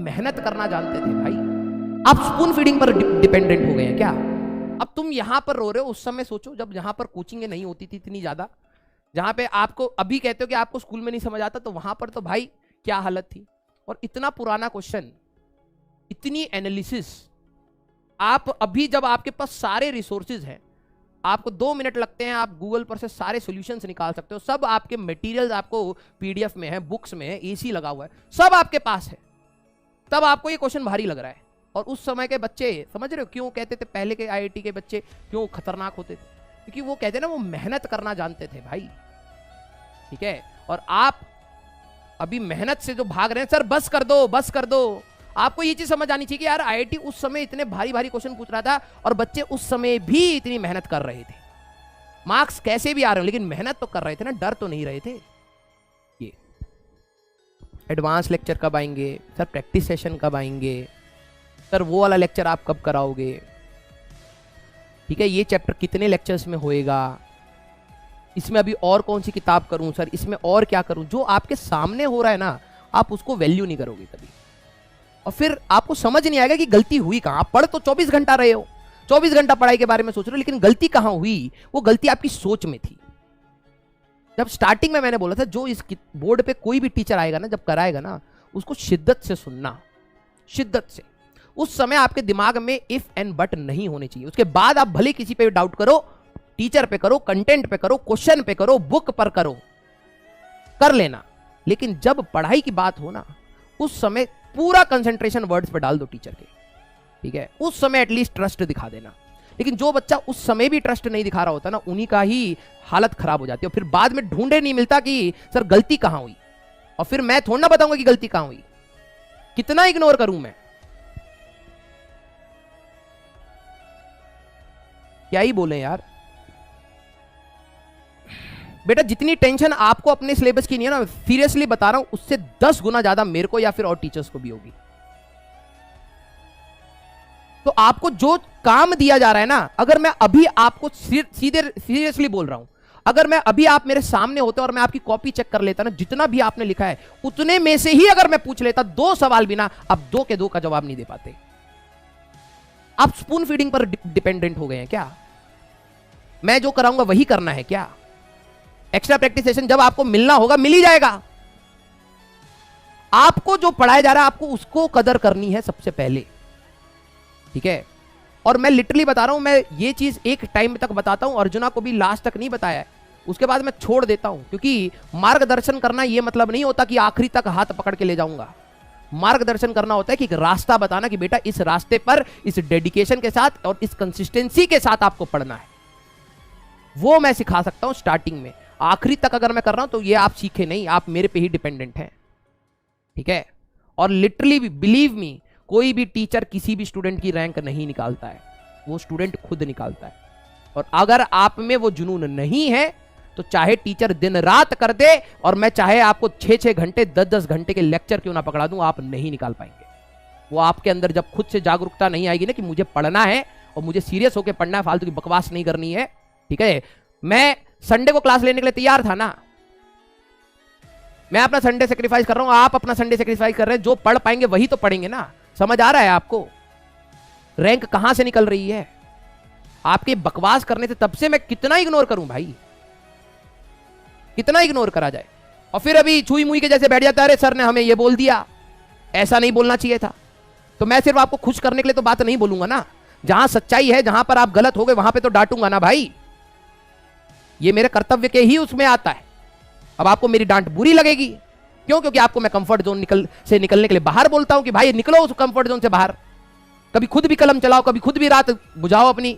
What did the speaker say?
मेहनत करना जानते थे भाई। आप स्पून फीडिंग पर डिपेंडेंट हो गए हैं क्या? अब तुम यहां पर रो रहे हो, उस समय सोचो जब यहां पर कोचिंग नहीं होती थी इतनी ज्यादा, जहां पे आपको अभी कहते हो कि आपको स्कूल में नहीं समझ आता, तो वहां पर तो भाई क्या हालत थी। और इतना पुराना क्वेश्चन, इतनी एनालिसिस, आप अभी जब आपके पास सारे रिसोर्सेज हैं, आपको 2 मिनट लगते हैं, आप गूगल पर से सारे सॉल्यूशंस निकाल सकते हो, सब आपके मटेरियल्स आपको पीडीएफ में है, बुक्स में है, एसी लगा हुआ है, सब आपके पास है, तब आपको ये क्वेश्चन भारी लग रहा है। और उस समय के बच्चे, समझ रहे हो क्यों कहते थे पहले के आईआईटी के बच्चे क्यों खतरनाक होते थे? क्योंकि वो कहते ना, वो मेहनत करना जानते थे भाई, ठीक है। और आप अभी मेहनत से जो भाग रहे हैं, सर बस कर दो बस कर दो। आपको ये चीज समझ आनी चाहिए कि यार आईआईटी उस समय इतने भारी भारी क्वेश्चन पूछ रहा था और बच्चे उस समय भी इतनी मेहनत कर रहे थे। मार्क्स कैसे भी आ रहे हो लेकिन मेहनत तो कर रहे थे ना, डर तो नहीं रहे थे। ये एडवांस लेक्चर कब आएंगे सर, प्रैक्टिस सेशन कब आएंगे सर, वो वाला लेक्चर आप कब कराओगे, ठीक है, ये चैप्टर कितने लेक्चर्स में होएगा, इसमें अभी और कौन सी किताब करूं सर, इसमें और क्या करूं। जो आपके सामने हो रहा है ना, आप उसको वैल्यू नहीं करोगे कभी, और फिर आपको समझ नहीं आएगा कि गलती हुई कहां। आप पढ़ तो 24 घंटा रहे हो, 24 घंटा पढ़ाई के बारे में सोच रहे हो, लेकिन गलती कहां हुई? वो गलती आपकी सोच में थी। जब स्टार्टिंग में मैंने बोला था, जो इस बोर्ड पे कोई भी टीचर आएगा ना, जब कराएगा ना, उसको शिद्दत से सुनना, शिद्दत से। उस समय आपके दिमाग में इफ एंड बट नहीं होने चाहिए। उसके बाद आप भले किसी पे डाउट करो, टीचर पे करो, कंटेंट पे करो, क्वेश्चन पे करो, बुक पर करो, कर लेना, लेकिन जब पढ़ाई की बात हो ना, उस समय पूरा कंसंट्रेशन वर्ड्स पे डाल दो टीचर के, ठीक है। उस समय एटलीस्ट ट्रस्ट दिखा देना। लेकिन जो बच्चा उस समय भी ट्रस्ट नहीं दिखा रहा होता ना, उन्हीं का ही हालत खराब हो जाती है। फिर बाद में ढूंढे नहीं मिलता कि सर गलती कहां हुई, और फिर मैं थोड़ा ना बताऊंगा कि गलती कहां हुई। कितना इग्नोर करूं मैं, क्या ही बोले यार। बेटा जितनी टेंशन आपको अपने सिलेबस की नहीं है ना, सीरियसली बता रहा हूं, उससे 10 गुना ज्यादा मेरे को या फिर और टीचर्स को भी होगी। तो आपको जो काम दिया जा रहा है ना, अगर मैं अभी आपको सीधे सीरियसली बोल रहा हूं, अगर मैं अभी आप मेरे सामने होते और मैं आपकी कॉपी चेक कर लेता ना, जितना भी आपने लिखा है उतने में से ही अगर मैं पूछ लेता 2 सवाल बिना, आप 2 के 2 का जवाब नहीं दे पाते। आप स्पून फीडिंग पर डिपेंडेंट हो गए हैं क्या? मैं जो कराऊंगा वही करना है क्या? एक्स्ट्रा प्रैक्टिस सेशन जब आपको मिलना होगा मिल ही जाएगा। आपको जो पढ़ाया जा रहा है, आपको उसको कदर करनी है सबसे पहले, ठीक है। और मैं लिटरली बता रहा हूं, मैं ये चीज एक टाइम तक बताता हूं, अर्जुना को भी लास्ट तक नहीं बताया है, उसके बाद मैं छोड़ देता हूं। क्योंकि मार्गदर्शन करना यह मतलब नहीं होता कि आखिरी तक हाथ पकड़ के ले जाऊंगा। मार्गदर्शन करना होता है कि एक रास्ता बताना कि बेटा इस रास्ते पर इस डेडिकेशन के साथ और इस कंसिस्टेंसी के साथ आपको पढ़ना है। वो मैं सिखा सकता हूं स्टार्टिंग में। आखिरी तक अगर मैं कर रहा हूं तो ये आप सीखे नहीं, आप मेरे पे ही डिपेंडेंट हैं, ठीक है। और लिटरली बिलीव मी, कोई भी टीचर किसी भी स्टूडेंट की रैंक नहीं निकालता है, वो स्टूडेंट खुद निकालता है। और अगर आप में वो जुनून नहीं है तो चाहे टीचर दिन रात कर दे, और मैं चाहे आपको 6-6 घंटे 10-10 घंटे के लेक्चर क्यों ना पकड़ा दूं, आप नहीं निकाल पाएंगे। वो आपके अंदर जब खुद से जागरूकता नहीं आएगी ना कि मुझे पढ़ना है और मुझे सीरियस होकर पढ़ना है, फालतू की बकवास नहीं करनी है, ठीक है। मैं संडे को क्लास लेने के लिए तैयार था ना, मैं अपना संडे सेक्रीफाइस कर रहा हूं, आप अपना संडे सेक्रीफाइस कर रहे हैं। जो पढ़ पाएंगे वही तो पढ़ेंगे ना। समझ आ रहा है आपको रैंक कहां से निकल रही है? आपके बकवास करने से तब से मैं कितना इग्नोर करूं भाई, कितना इग्नोर करा जाए। और फिर अभी छुई मुई के जैसे बैठ जाता है, अरे सर ने हमें ये बोल दिया, ऐसा नहीं बोलना चाहिए था। तो मैं सिर्फ आपको खुश करने के लिए तो बात नहीं बोलूंगा ना, जहां सच्चाई है, जहां पर आप गलत हो गए वहां पे तो डांटूंगा ना भाई। ये मेरे कर्तव्य के ही उसमें आता है। अब आपको मेरी डांट बुरी लगेगी, क्यों? क्योंकि आपको मैं कंफर्ट जोन निकलने के लिए बाहर बोलता हूं कि भाई निकलो उस कंफर्ट जोन से बाहर। कभी खुद भी कलम चलाओ, कभी खुद भी रात बुझाओ अपनी,